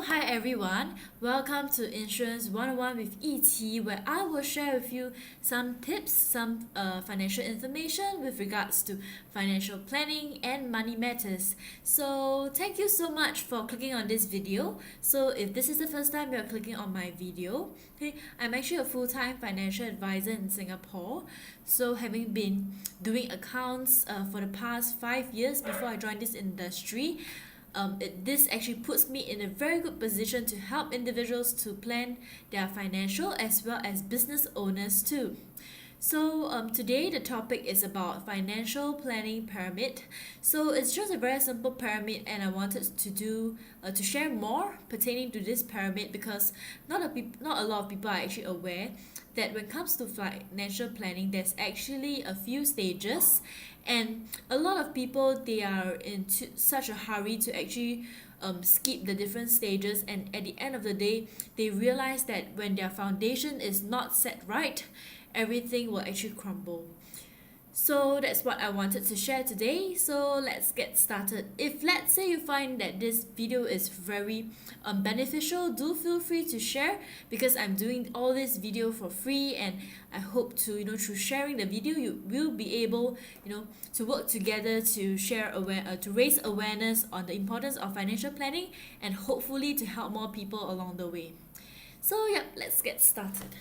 Hi everyone. Welcome to Insurance 101 with ET, where I will share with you some tips, some financial information with regards to financial planning and money matters. So, thank you so much for clicking on this video. So, if this is the first time you're clicking on my video, okay, I'm actually a full-time financial advisor in Singapore. So, having been doing accounts for the past 5 years before I joined this industry, this actually puts me in a very good position to help individuals to plan their financial as well as business owners too. So today the topic is about financial planning pyramid. So it's just a very simple pyramid, and I wanted to share more pertaining to this pyramid because not a lot of people are actually aware that when it comes to financial planning, there's actually a few stages, and a lot of people they are in such a hurry to actually skip the different stages, and at the end of the day they realize that when their foundation is not set right, everything will actually crumble. So that's what I wanted to share today. So let's get started. If let's say you find that this video is very beneficial, do feel free to share, because I'm doing all this video for free, and I hope to, through sharing the video, you will be able, to work together to to raise awareness on the importance of financial planning, and hopefully to help more people along the way. So yeah, let's get started.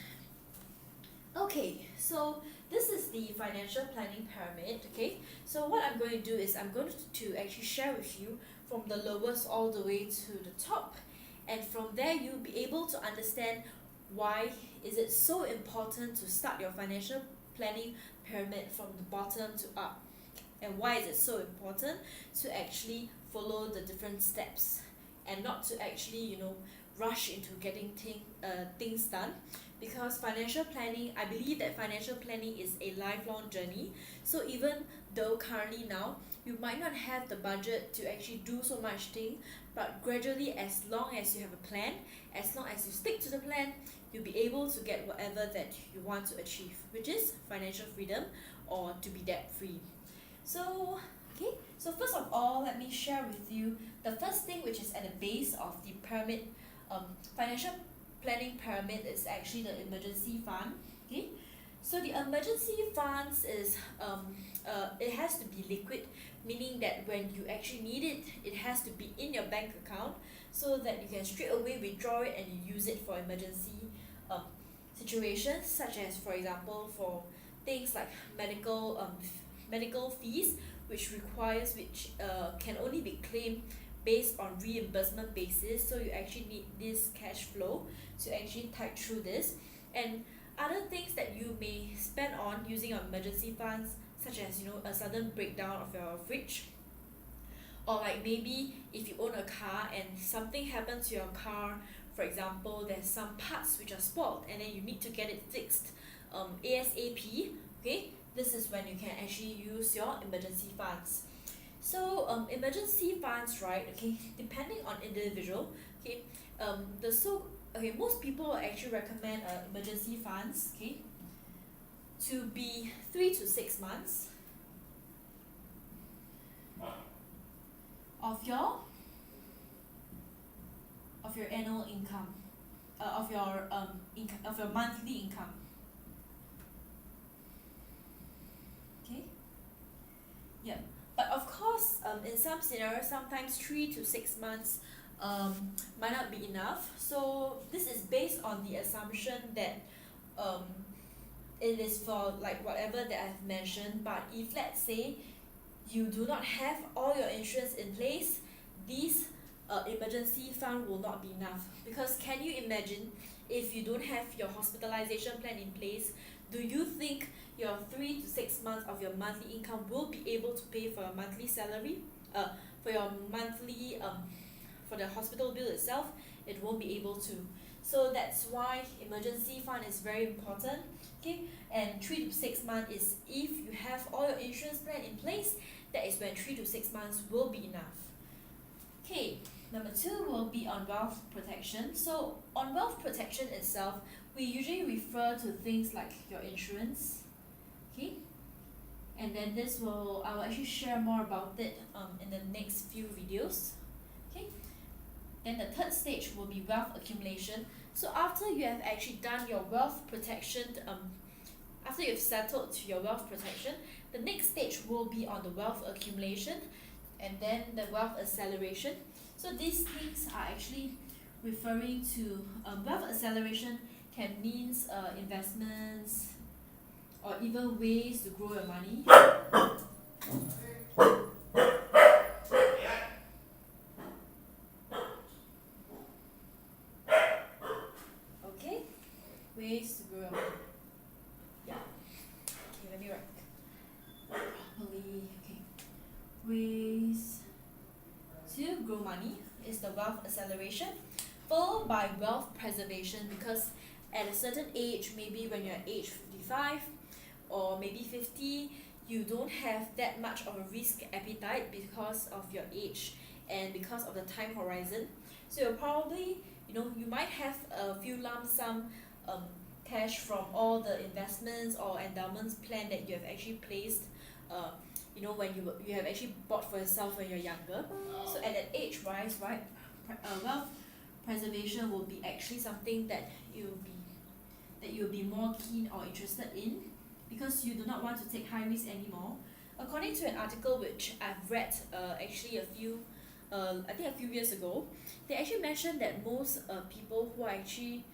Okay, so this is the financial planning pyramid. Okay, so what I'm going to do is I'm going to actually share with you from the lowest all the way to the top, and from there you'll be able to understand why is it so important to start your financial planning pyramid from the bottom to up, and why is it so important to actually follow the different steps and not to actually rush into getting things done. Because financial planning, I believe that financial planning is a lifelong journey. So even though currently now you might not have the budget to actually do so much thing, but gradually, as long as you have a plan, as long as you stick to the plan, you'll be able to get whatever that you want to achieve, which is financial freedom or to be debt free. So so first of all, let me share with you the first thing, which is at the base of the pyramid. Financial planning pyramid is actually the emergency fund. Okay, so the emergency funds is it has to be liquid, meaning that when you actually need it, it has to be in your bank account so that you can straight away withdraw it and you use it for emergency um, situations, such as, for example, for things like medical fees, which can only be claimed based on reimbursement basis. So you actually need this cash flow to actually tide through this, and other things that you may spend on using your emergency funds, such as a sudden breakdown of your fridge, or like maybe if you own a car and something happens to your car. For example, there's some parts which are spoiled and then you need to get it fixed ASAP. Okay, this is when you can actually use your emergency funds. So emergency funds, right? Okay, depending on individual. Okay, most people will actually recommend emergency funds. Okay, to be 3 to 6 months of your annual income, of your monthly income. Okay. Yeah. But of course, in some scenarios, sometimes 3 to 6 months might not be enough. So this is based on the assumption that um, it is for like whatever that I've mentioned. But if let's say you do not have all your insurance in place, these emergency fund will not be enough. Because can you imagine, if you don't have your hospitalization plan in place, do you think your 3 to 6 months of your monthly income will be able to pay for your monthly salary, for your monthly for the hospital bill itself? It won't be able to. So that's why emergency fund is very important. Okay, and 3 to 6 months is if you have all your insurance plan in place, that is when 3 to 6 months will be enough. Okay, number 2 will be on wealth protection. So on wealth protection itself, we usually refer to things like your insurance. Okay, and then I will actually share more about it in the next few videos. Okay, Then the third stage will be wealth accumulation. So after you have actually done your wealth protection, after you've settled to your wealth protection, the next stage will be on the wealth accumulation and then the wealth acceleration. So these things are actually referring to wealth acceleration can means investments or even ways to grow your money. Okay, ways to grow your money. Yeah. Okay, let me write properly. Okay, ways to grow money is the wealth acceleration, followed by wealth preservation, because at a certain age, maybe when you're at age 55 or maybe 50, you don't have that much of a risk appetite because of your age and because of the time horizon. So you'll probably, you might have a few lump sum cash from all the investments or endowments plan that you have actually placed when you have actually bought for yourself when you're younger. So at that age wise, right, wealth preservation will be actually something that you'll be more keen or interested in, because you do not want to take high risk anymore. According to an article which I've read actually I think a few years ago, they actually mentioned that most people who are actually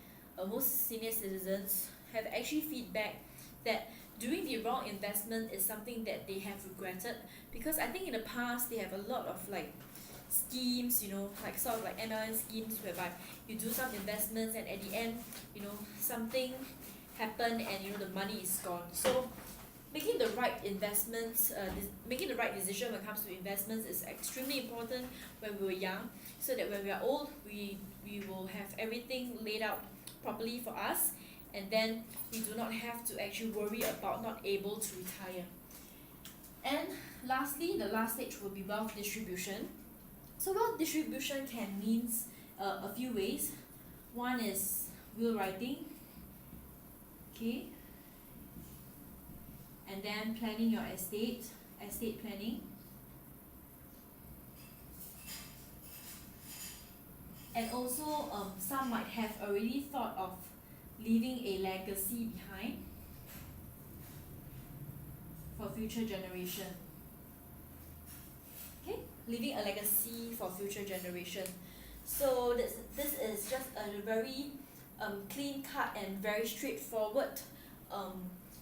most senior citizens have actually feedback that doing the wrong investment is something that they have regretted, because I think in the past they have a lot of schemes, like sort of like MLM schemes whereby you do some investments and at the end, something happened and the money is gone. So making the right investments, making the right decision when it comes to investments is extremely important when we were young, so that when we are old, we will have everything laid out properly for us, and then we do not have to actually worry about not able to retire. And lastly, the last stage will be wealth distribution. So wealth distribution can means a few ways. One is will writing, okay, and then planning your estate planning, and also some might have already thought of leaving a legacy behind for future generation. Okay, leaving a legacy for future generation. So this is just a very clean cut and very straightforward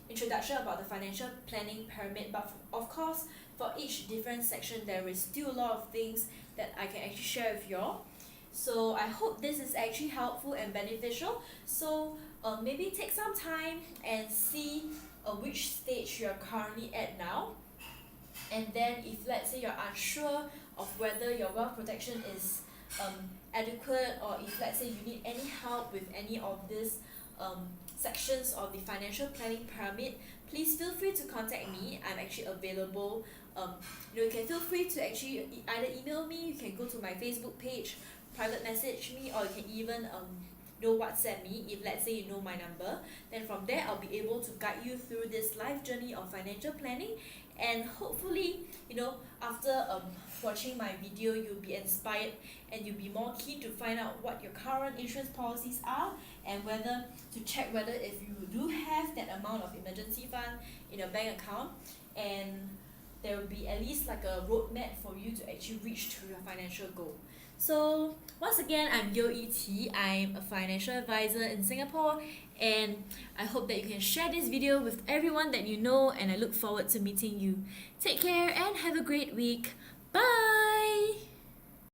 introduction about the financial planning pyramid, but of course for each different section there is still a lot of things that I can actually share with you all. So I hope this is actually helpful and beneficial. So maybe take some time and see which stage you are currently at now, and then if let's say you're unsure of whether your wealth protection is adequate, or if let's say you need any help with any of these sections of the financial planning pyramid, please feel free to contact me. I'm actually available. You can feel free to actually either email me, you can go to my Facebook page, private message me, or you can even WhatsApp me if let's say you know my number. Then from there I'll be able to guide you through this life journey of financial planning, and hopefully after watching my video you'll be inspired and you'll be more keen to find out what your current insurance policies are, and whether to check whether if you do have that amount of emergency fund in your bank account, and there will be at least like a roadmap for you to actually reach to your financial goal. So once again, I'm Yeo Yi Ti. I'm a financial advisor in Singapore, and I hope that you can share this video with everyone that you know, and I look forward to meeting you. Take care and have a great week. Bye!